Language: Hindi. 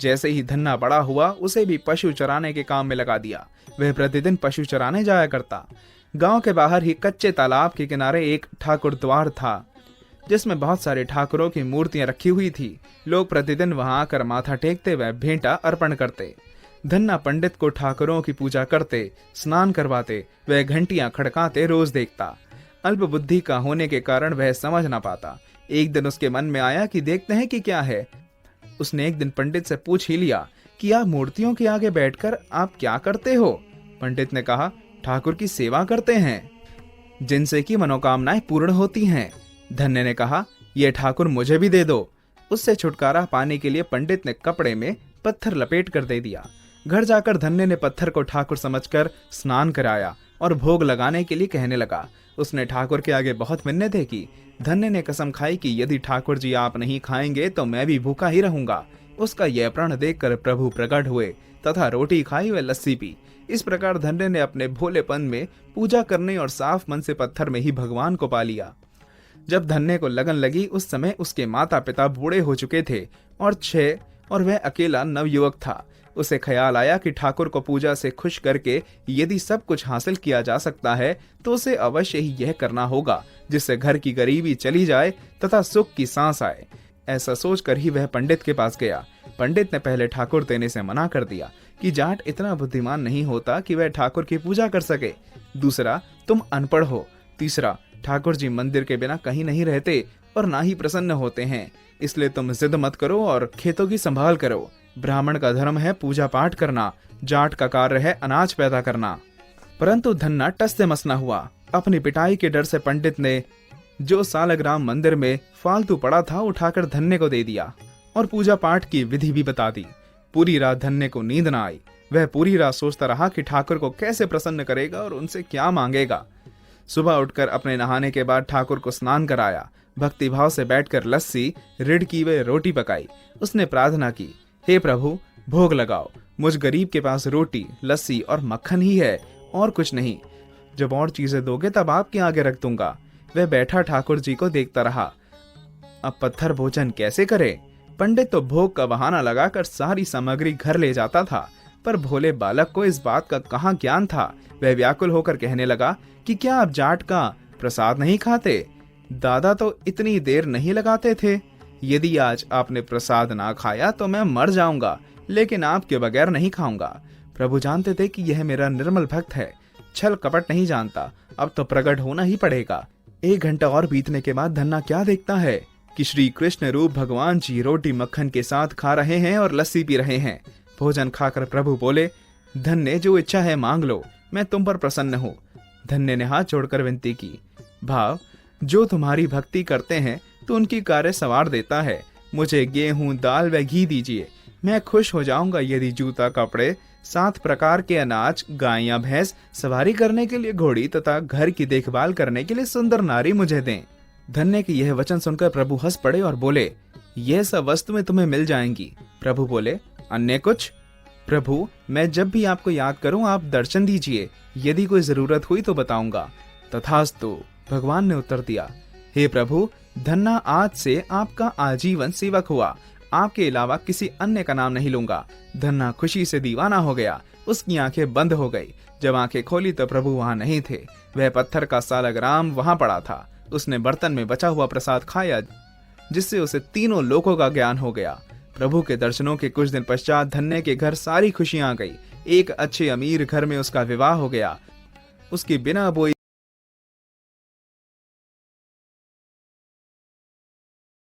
जैसे ही धन्ना बड़ा हुआ, उसे भी पशु चराने के काम में लगा दिया। वह प्रतिदिन पशु चराने जाया करता। गांव के बाहर ही कच्चे तालाब के किनारे एक ठाकुर द्वार था, जिसमें बहुत सारे ठाकुरों की मूर्तियां रखी हुई थी। लोग प्रतिदिन वहां आकर माथा टेकते व भेंटा अर्पण करते। धन्ना पंडित को ठाकुरों की पूजा करते, स्नान करवाते, वह घंटियां खड़काते रोज देखता। अल्प बुद्धि का होने के कारण वह समझ ना पाता। एक दिन उसके मन में आया कि देखते हैं कि क्या है। उसने एक दिन पंडित से पूछ ही लिया कि आप मूर्तियों के आगे बैठकर आप क्या करते हो। पंडित ने कहा, ठाकुर की सेवा करते हैं, जिनसे कि मनोकामनाएं पूर्ण होती हैं। धन्य ने कहा, यह ठाकुर मुझे भी दे दो। उससे छुटकारा पाने के लिए पंडित ने कपड़े में पत्थर लपेट कर दे दिया। घर जाकर धन्य ने पत्थर को ठाकुर समझकर स्नान कराया और भोग लगाने के लिए कहने लगा। उसने ठाकुर के आगे बहुत मिन्नतें की। धन्य ने कसम खाई कि यदि ठाकुर जी आप नहीं खाएंगे तो मैं भी भूखा ही रहूंगा। उसका यह प्रण देखकर प्रभु प्रकट हुए तथा रोटी खाई व लस्सी पी। इस प्रकार धन्य ने अपने भोलेपन में पूजा करने और साफ मन से पत्थर में ही भगवान को पा लिया। जब धन्य को लगन लगी, उस समय उसके माता पिता बूढ़े हो चुके थे और वह अकेला नवयुवक था। उसे ख्याल आया कि ठाकुर को पूजा से खुश करके यदि सब कुछ हासिल किया जा सकता है तो उसे अवश्य ही यह करना होगा, जिससे घर की गरीबी चली जाए तथा सुख की सांस आए। ऐसा सोचकर ही वह पंडित के पास गया। पंडित ने पहले ठाकुर देने से मना कर दिया कि जाट इतना बुद्धिमान नहीं होता कि वह ठाकुर की पूजा कर सके। दूसरा, तुम अनपढ़ हो। तीसरा, ठाकुर जी मंदिर के बिना कहीं नहीं रहते और ना ही प्रसन्न होते हैं, इसलिए तुम जिद मत करो और खेतों की संभाल करो। ब्राह्मण का धर्म है पूजा पाठ करना, जाट का कार्य है अनाज पैदा करना। परंतु धन्ना टस से मस न हुआ। अपनी पिटाई के डर से पंडित ने जो सालग्राम मंदिर में फालतू पड़ा था उठाकर धन्य को दे दिया और पूजा पाठ की विधि भी बता दी। पूरी रात धन्य को नींद न आई। वह पूरी रात सोचता रहा कि ठाकुर को कैसे प्रसन्न करेगा और उनसे क्या मांगेगा। सुबह उठकर अपने नहाने के बाद ठाकुर को स्नान कराया। भक्ति भाव से बैठकर लस्सी, ऋढ़ की व रोटी पकाई। उसने प्रार्थना की, हे प्रभु, भोग लगाओ। मुझ गरीब के पास रोटी, लस्सी और मक्खन ही है और कुछ नहीं। जब और चीजें दोगे तब आपके आगे रख दूंगा। वह बैठा ठाकुर जी को देखता रहा। अब पत्थर भोजन कैसे करे? पंडित तो भोग का बहाना लगाकर सारी सामग्री घर ले जाता था, पर भोले बालक को इस बात का कहाँ ज्ञान था। वह व्याकुल होकर कहने लगा कि क्या आप जाट का प्रसाद नहीं खाते? दादा तो इतनी देर नहीं लगाते थे। यदि आज आपने प्रसाद ना खाया तो मैं मर जाऊंगा, लेकिन आपके बगैर नहीं खाऊंगा। प्रभु जानते थे कि यह मेरा निर्मल भक्त है, छल कपट नहीं जानता। अब तो प्रकट होना ही पड़ेगा। 1 घंटा और बीतने के बाद धन्ना क्या देखता है कि श्री कृष्ण रूप भगवान जी रोटी मक्खन के साथ खा रहे हैं और लस्सी पी रहे हैं। भोजन खाकर प्रभु बोले, धन्य, जो इच्छा है मांग लो, मैं तुम पर प्रसन्न हूँ। धन्य ने हाथ जोड़कर विनती की, भाव, जो तुम्हारी भक्ति करते हैं तो उनकी कार्य सवार देता है। मुझे गेहूं, दाल व घी दीजिए। मैं खुश हो जाऊंगा यदि जूता, कपड़े, 7 प्रकार के अनाज, गाय या भैंस, सवारी करने के लिए घोड़ी तथा घर की देखभाल करने के लिए सुंदर नारी मुझे दें। धन्य के यह वचन सुनकर प्रभु हंस पड़े और बोले, यह सब वस्तु में तुम्हें मिल जाएंगी। प्रभु बोले, अन्य कुछ? प्रभु, मैं जब भी आपको याद करूं आप दर्शन दीजिए। यदि कोई जरूरत हुई तो बताऊंगा। तथास्तु, भगवान ने उत्तर दिया। हे प्रभु, धन्ना आज से आपका आजीवन सेवक हुआ। आपके अलावा किसी अन्य का नाम नहीं लूंगा। धन्ना खुशी से दीवाना हो गया। उसकी आंखें बंद हो गई। जब आंखें खोली तो प्रभु वहां नहीं थे। वह पत्थर का सालग्राम वहां पड़ा था। उसने बर्तन में बचा हुआ प्रसाद खाया, जिससे उसे तीनों लोकों का ज्ञान हो गया। प्रभु के दर्शनों के कुछ दिन पश्चात धन्य के घर सारी खुशियां आ गई। एक अच्छे अमीर घर में उसका विवाह हो गया। उसकी बिना बोई